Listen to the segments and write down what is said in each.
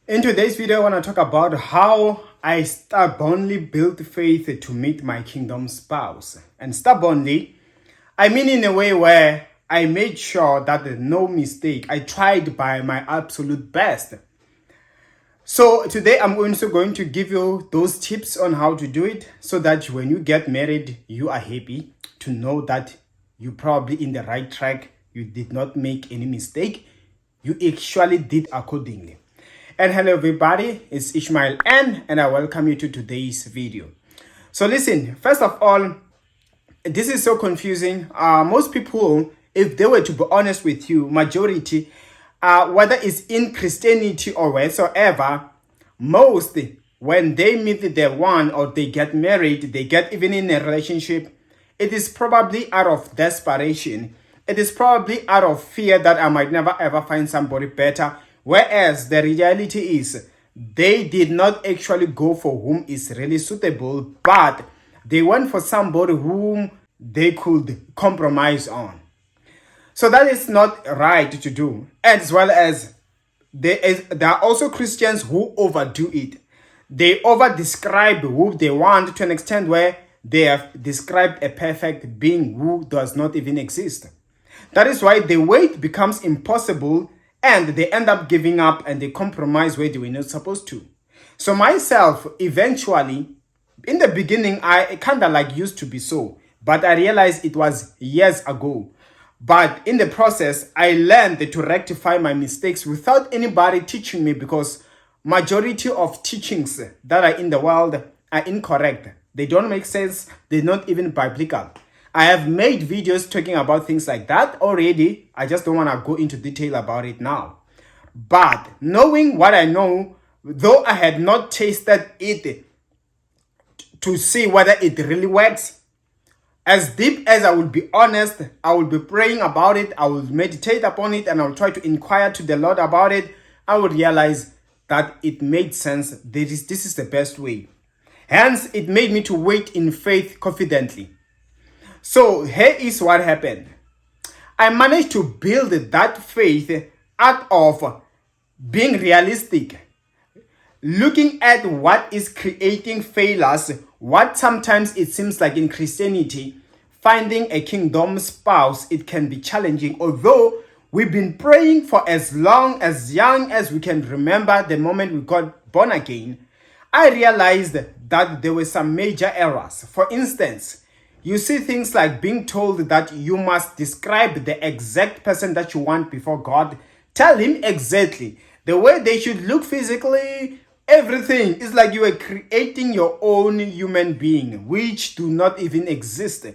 In today's video, I want to talk about how I stubbornly built faith to meet my kingdom spouse. And stubbornly, I mean in a way where I made sure that no mistake, I tried by my absolute best. So today I'm also going to give you those tips on how to do it so that when you get married, you are happy to know that you probably in the right track. You did not make any mistake. You actually did accordingly. And hello everybody, it's Ishmael N and I welcome you to today's video. So listen, first of all, this is so confusing. Most people, if they were to be honest with you, majority, whether it's in Christianity or whatsoever, most, when they meet the one or they get married, they get even in a relationship, it is probably out of desperation. It is probably out of fear that I might never ever find somebody better. Whereas the reality is, they did not actually go for whom is really suitable, but they went for somebody whom they could compromise on. So that is not right to do. As well as there are also Christians who overdo it. They over describe who they want to an extent where they have described a perfect being who does not even exist. That is why the wait becomes impossible and they end up giving up and they compromise where they were not supposed to. So myself, eventually, in the beginning, I kind of like used to be so, but I realized it was years ago. But in the process, I learned to rectify my mistakes without anybody teaching me, because majority of teachings that are in the world are incorrect. They don't make sense. They're not even biblical. I have made videos talking about things like that already. I just don't want to go into detail about it now. But knowing what I know, though I had not tasted it to see whether it really works, as deep as I will be honest, I will be praying about it, I will meditate upon it, and I will try to inquire to the Lord about it. I will realize that it made sense. This is the best way. Hence, it made me to wait in faith confidently. So here is what happened. I managed to build that faith out of being realistic, looking at what is creating failures, what sometimes it seems like in Christianity, finding a kingdom spouse, it can be challenging. Although we've been praying for as young as we can remember the moment we got born again, I realized that there were some major errors. For instance, you see things like being told that you must describe the exact person that you want before God. Tell him exactly the way they should look physically, everything. Is like you are creating your own human being, which do not even exist.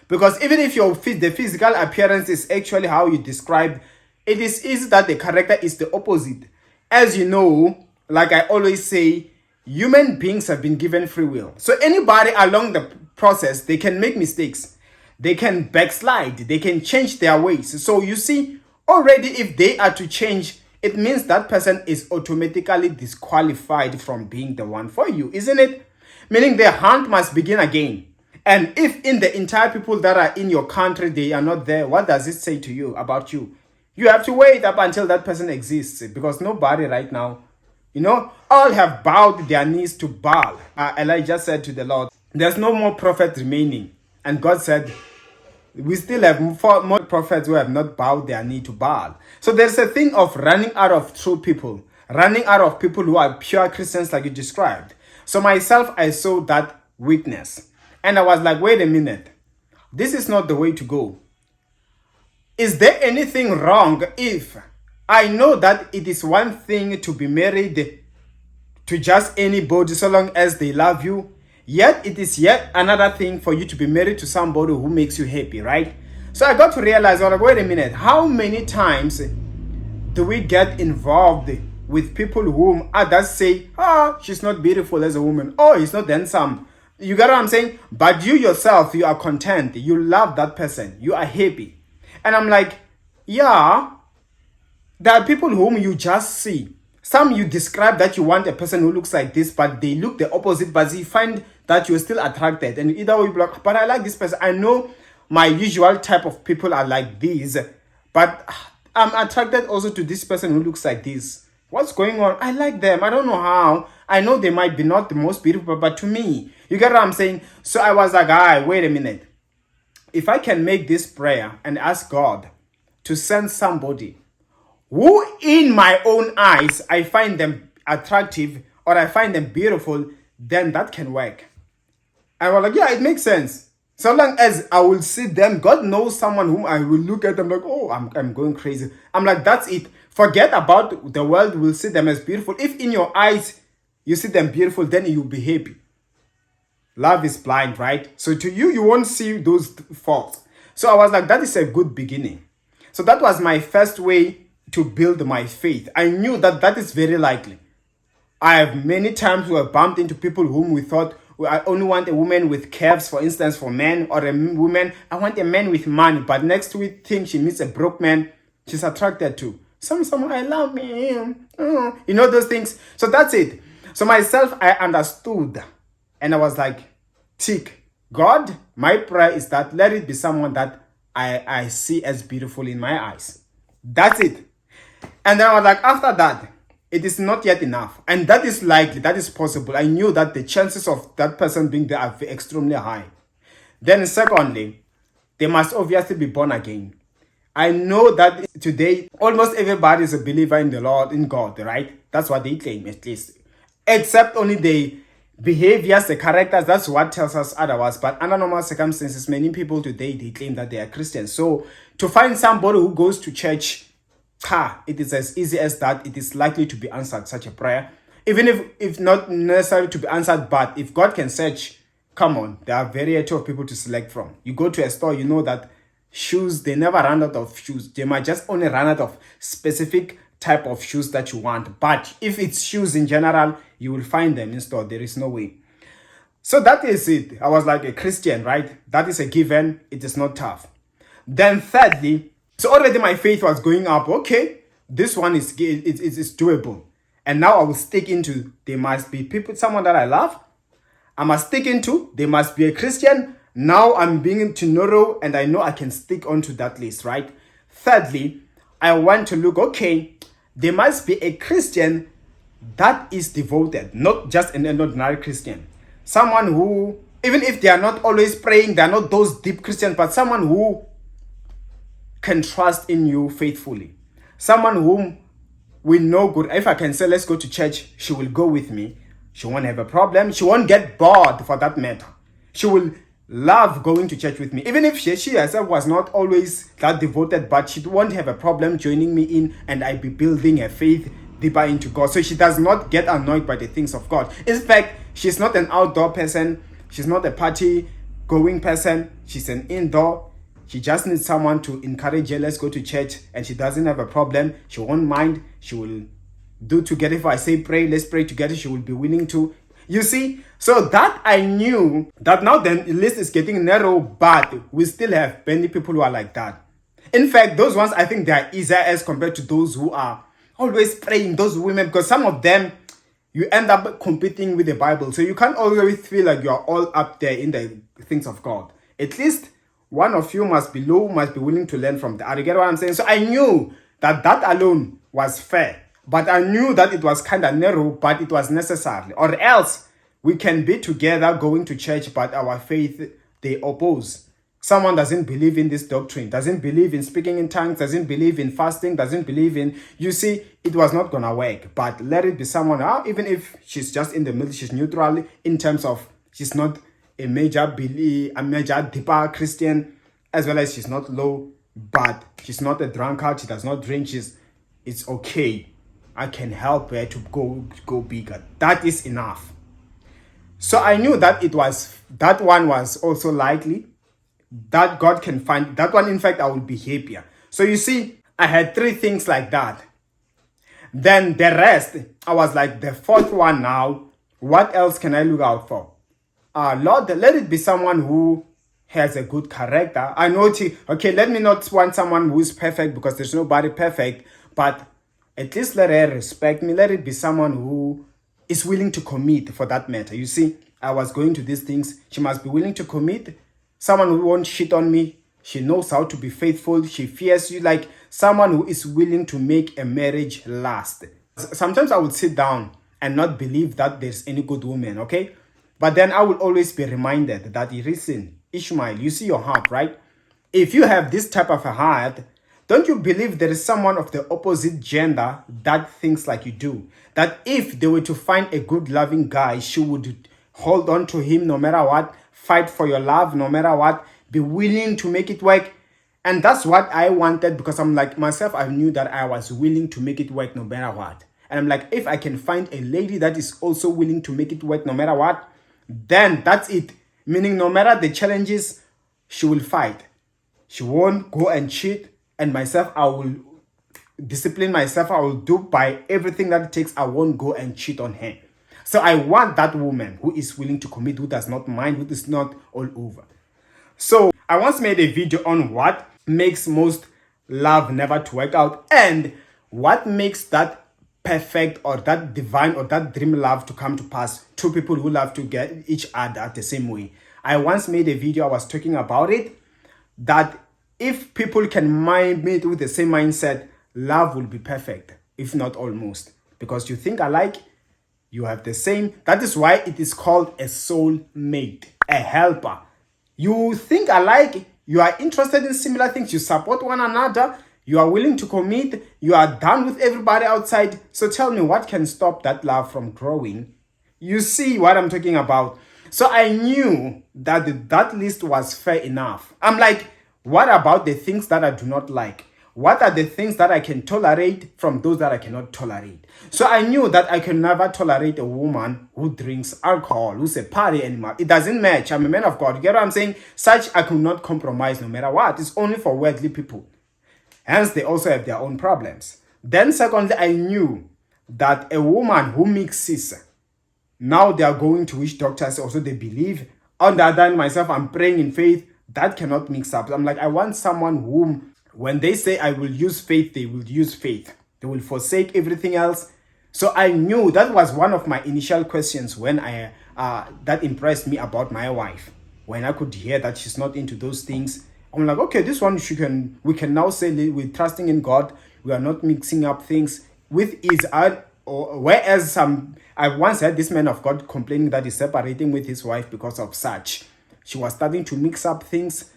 Because even if the physical appearance is actually how you describe, it is easy that the character is the opposite. As you know, like I always say, human beings have been given free will. So anybody along the process, they can make mistakes. They can backslide. They can change their ways. So you see, already if they are to change, it means that person is automatically disqualified from being the one for you, isn't it? Meaning the hunt must begin again. And if in the entire people that are in your country, they are not there, what does it say to you about you? You have to wait up until that person exists, because nobody right now, all have bowed their knees to Baal. Elijah said to the Lord, there's no more prophet remaining. And God said, we still have more prophets who have not bowed their knee to Baal. So there's a thing of running out of true people, running out of people who are pure Christians like you described. So myself, I saw that weakness. And I was like, wait a minute. This is not the way to go. Is there anything wrong if I know that it is one thing to be married to just anybody so long as they love you? Yet it is yet another thing for you to be married to somebody who makes you happy, right? So I got to realize, wait a minute, how many times do we get involved with people whom others say, she's not beautiful as a woman, he's not handsome. You get what I'm saying? But you yourself, you are content, you love that person, you are happy. And I'm like, yeah, there are people whom you just see. Some you describe that you want a person who looks like this, but they look the opposite, but you find that you're still attracted. And either way, you're like, but I like this person. I know my usual type of people are like these, but I'm attracted also to this person who looks like this. What's going on? I like them. I don't know how. I know they might be not the most beautiful, but to me, you get what I'm saying? So I was like, wait a minute. If I can make this prayer and ask God to send somebody who in my own eyes I find them attractive or I find them beautiful, then that can work. I was like, yeah, it makes sense. So long as I will see them, God knows someone whom I will look at them like, oh, I'm going crazy. I'm like, that's it. Forget about the world will see them as beautiful. If in your eyes you see them beautiful, then you'll be happy. Love is blind, right? So to you, you won't see those faults. So I was like, that is a good beginning. So that was my first way to build my faith. I knew that that is very likely. I have many times we have bumped into people whom we thought, I only want a woman with curves, for instance, for men, or a woman, I want a man with money. But next week, think she meets a broke man, she's attracted to. Someone, I love him. Oh, you know those things. So that's it. So myself, I understood. And I was like, tick. God, my prayer is that let it be someone that I see as beautiful in my eyes. That's it. And then I was like, after that, it is not yet enough. And that is likely, that is possible. I knew that the chances of that person being there are extremely high. Then secondly, they must obviously be born again. I know that today, almost everybody is a believer in the Lord, in God, right? That's what they claim, at least. Except only the behaviors, the characters, that's what tells us otherwise. But under normal circumstances, many people today, they claim that they are Christians. So to find somebody who goes to church, it is as easy as that. It is likely to be answered, such a prayer. Even if not necessary to be answered, but if God can search, come on, there are variety of people to select from. You go to a store, you know that shoes, they never run out of shoes. They might just only run out of specific type of shoes that you want. But if it's shoes in general, you will find them in store. There is no way. So that is it. I was like a Christian, right? That is a given. It is not tough. Then thirdly, so already my faith was going up. Okay, this one is doable. And now I will stick into, there must be people, someone that I love. I must stick into, they must be a Christian. Now I'm being to narrow and I know I can stick onto that list, right? Thirdly, I want to look, okay, there must be a Christian that is devoted, not just an ordinary Christian. Someone who, even if they are not always praying, they are not those deep Christians, but someone who can trust in you faithfully. Someone whom we know good. If I can say, let's go to church, she will go with me. She won't have a problem. She won't get bored for that matter. She will love going to church with me. Even if she herself was not always that devoted, but she won't have a problem joining me in and I be building her faith deeper into God. So she does not get annoyed by the things of God. In fact, she's not an outdoor person. She's not a party going person. She's an indoor. She just needs someone to encourage her. Let's go to church. And she doesn't have a problem. She won't mind. She will do together. If I say pray, let's pray together. She will be willing to. You see? So that I knew that now the list is getting narrow, but we still have many people who are like that. In fact, those ones, I think they are easier as compared to those who are always praying, those women, because some of them, you end up competing with the Bible. So you can't always feel like you are all up there in the things of God. At least one of you must be low, must be willing to learn from the other. You get what I'm saying? So I knew that that alone was fair. But I knew that it was kind of narrow, but it was necessary. Or else we can be together going to church, but our faith, they oppose. Someone doesn't believe in this doctrine, doesn't believe in speaking in tongues, doesn't believe in fasting, doesn't believe in, you see, it was not going to work. But let it be someone, even if she's just in the middle, she's neutral in terms of she's not a major deeper Christian, as well as she's not low, but she's not a drunkard, she does not drink, it's okay. I can help her to go bigger. That is enough. So I knew that that one was also likely, that God can find, that one, in fact, I will be happier. So you see, I had 3 things like that. Then the rest, I was like, the 4th one now, what else can I look out for? Lord, let it be someone who has a good character. I know, okay, let me not want someone who is perfect, because there's nobody perfect, but at least let her respect me. Let it be someone who is willing to commit, for that matter. You see, I was going to these things. She must be willing to commit. Someone who won't shit on me. She knows how to be faithful. She fears you, like someone who is willing to make a marriage last. Sometimes I would sit down and not believe that there's any good woman, okay? But then I will always be reminded that, listen, Ishmael, you see your heart, right? If you have this type of a heart, don't you believe there is someone of the opposite gender that thinks like you do? That if they were to find a good loving guy, she would hold on to him no matter what, fight for your love no matter what, be willing to make it work. And that's what I wanted, because I'm like myself, I knew that I was willing to make it work no matter what. And I'm like, if I can find a lady that is also willing to make it work no matter what, then that's it. Meaning no matter the challenges, she will fight. She won't go and cheat. And myself, I will discipline myself. I will do by everything that it takes. I won't go and cheat on her. So I want that woman who is willing to commit, who does not mind, who is not all over. So I once made a video on what makes most love never to work out, and what makes that perfect or that divine or that dream love to come to pass. Two people who love to get each other the same way. I once made a video, I was talking about it, that if people can meet with the same mindset, love will be perfect, if not almost. Because you think alike, you have the same. That is why it is called a soul mate, a helper. You think alike, you are interested in similar things, you support one another, you are willing to commit, you are done with everybody outside. So tell me, what can stop that love from growing? You see what I'm talking about. So I knew that that list was fair enough. I'm like, what about the things that I do not like? What are the things that I can tolerate from those that I cannot tolerate? So I knew that I can never tolerate a woman who drinks alcohol, who's a party animal. It doesn't match. I'm a man of God. You get what I'm saying? Such I could not compromise no matter what. It's only for worldly people. Hence, they also have their own problems. Then secondly, I knew that a woman who mixes, now they are going to witch doctors, also they believe. On the other hand, myself, I'm praying in faith. That cannot mix up. I'm like, I want someone whom, when they say I will use faith, they will use faith. They will forsake everything else. So I knew that was one of my initial questions when that impressed me about my wife. When I could hear that she's not into those things, I'm like, okay, this one we can now say we're trusting in God. We are not mixing up things with ease. Whereas I once heard this man of God complaining that he's separating with his wife because of such. She was starting to mix up things,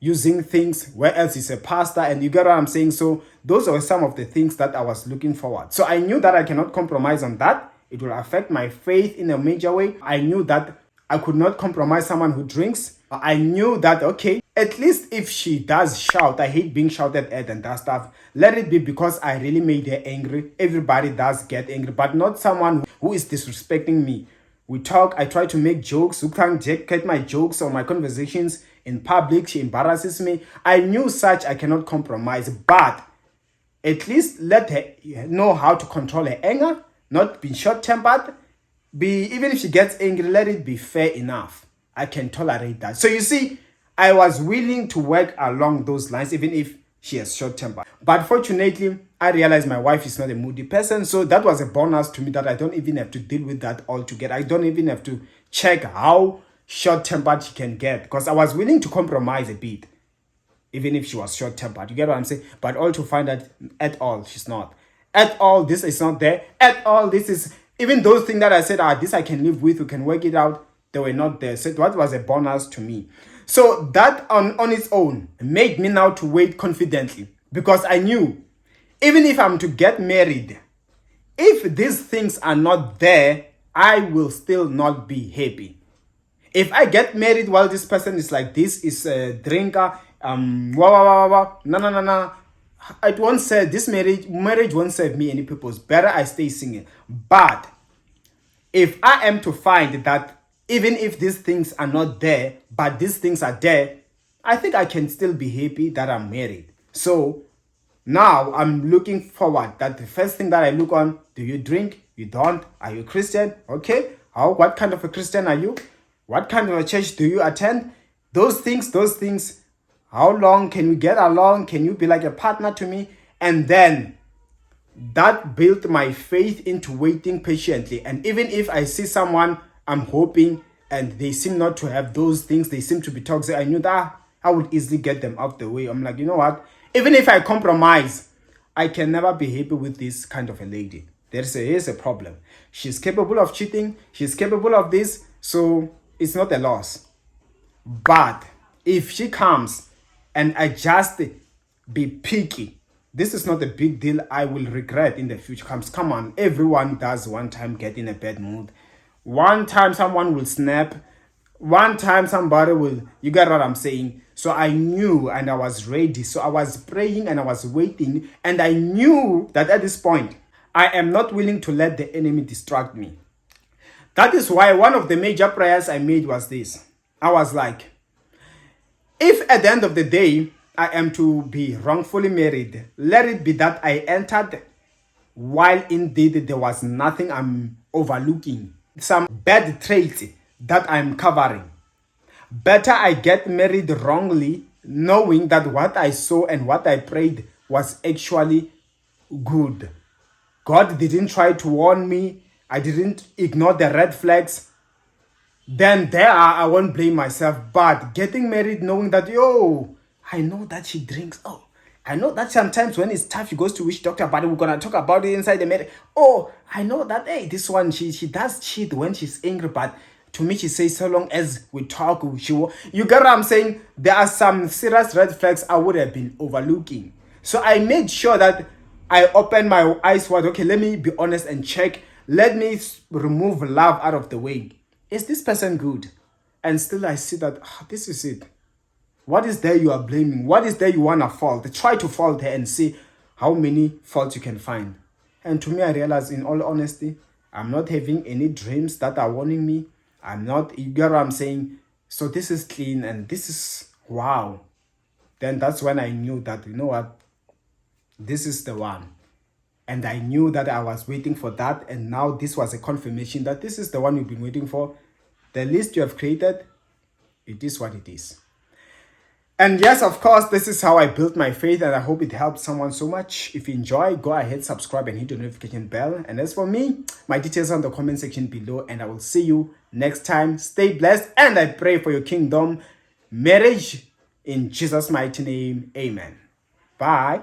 using things, whereas he's a pastor, and you get what I'm saying. So those are some of the things that I was looking forward. So I knew that I cannot compromise on that. It will affect my faith in a major way. I knew that I could not compromise someone who drinks. I knew that, okay, at least if she does shout, I hate being shouted at and that stuff, let it be because I really made her angry. Everybody does get angry, but not someone who is disrespecting me. We talk, I try to make jokes. Who can't get my jokes or my conversations in public? She embarrasses me. I knew such I cannot compromise, but at least let her know how to control her anger, not be short-tempered. Even if she gets angry, let it be fair enough. I can tolerate that. So you see, I was willing to work along those lines, even if she has short temper. But fortunately, I realized my wife is not a moody person. So that was a bonus to me, that I don't even have to deal with that altogether. I don't even have to check how short-tempered she can get, because I was willing to compromise a bit, even if she was short-tempered. You get what I'm saying? But all to find that at all, she's not. At all, this is not there. At all, this is... Even those things that I said, this I can live with, we can work it out, they were not there. So that was a bonus to me. So that on its own made me now to wait confidently, because I knew even if I'm to get married, if these things are not there, I will still not be happy. If I get married while this person is like this, is a drinker, no. It won't serve, this marriage won't serve me any purpose. Better I stay single. But if I am to find that even if these things are not there, but these things are there, I think I can still be happy that I'm married. So now I'm looking forward that the first thing that I look on, do you drink? You don't? Are you a Christian? Okay. What kind of a Christian are you? What kind of a church do you attend? Those things. How long can we get along? Can you be like a partner to me? And then that built my faith into waiting patiently. And even if I see someone I'm hoping and they seem not to have those things, they seem to be toxic, I knew that I would easily get them out the way. I'm like, you know what? Even if I compromise, I can never be happy with this kind of a lady. Here's a problem. She's capable of cheating. She's capable of this. So it's not a loss. But if she comes and I just be picky, this is not a big deal I will regret in the future. Come on, everyone does one time get in a bad mood. One time someone will snap. One time somebody will, you get what I'm saying? So I knew and I was ready. So I was praying and I was waiting. And I knew that at this point, I am not willing to let the enemy distract me. That is why one of the major prayers I made was this. I was like, if at the end of the day, I am to be wrongfully married, let it be that I entered while indeed there was nothing I'm overlooking, some bad traits that I'm covering. Better I get married wrongly, knowing that what I saw and what I prayed was actually good. God didn't try to warn me. I didn't ignore the red flags. Then I won't blame myself. But getting married knowing that, I know that she drinks. Oh, I know that sometimes when it's tough, she goes to witch doctor, but we're going to talk about it inside the marriage. Oh, I know that, hey, this one, she does cheat when she's angry, but to me, she says, so long as we talk, you get what I'm saying? There are some serious red flags I would have been overlooking. So I made sure that I opened my eyes wide. Okay, let me be honest and check. Let me remove love out of the way. Is this person good? And still I see that this is it. What is there you are blaming? What is there you want to fault? Try to fault her and see how many faults you can find. And to me, I realize in all honesty, I'm not having any dreams that are warning me. I'm not, you get what I'm saying? So this is clean and this is wow. Then that's when I knew that, you know what? This is the one. And I knew that I was waiting for that. And now this was a confirmation that this is the one you've been waiting for. The list you have created, it is what it is. And yes, of course, this is how I built my faith. And I hope it helped someone so much. If you enjoy, go ahead, subscribe and hit the notification bell. And as for me, my details are in the comment section below. And I will see you next time. Stay blessed. And I pray for your kingdom marriage in Jesus' mighty name. Amen. Bye.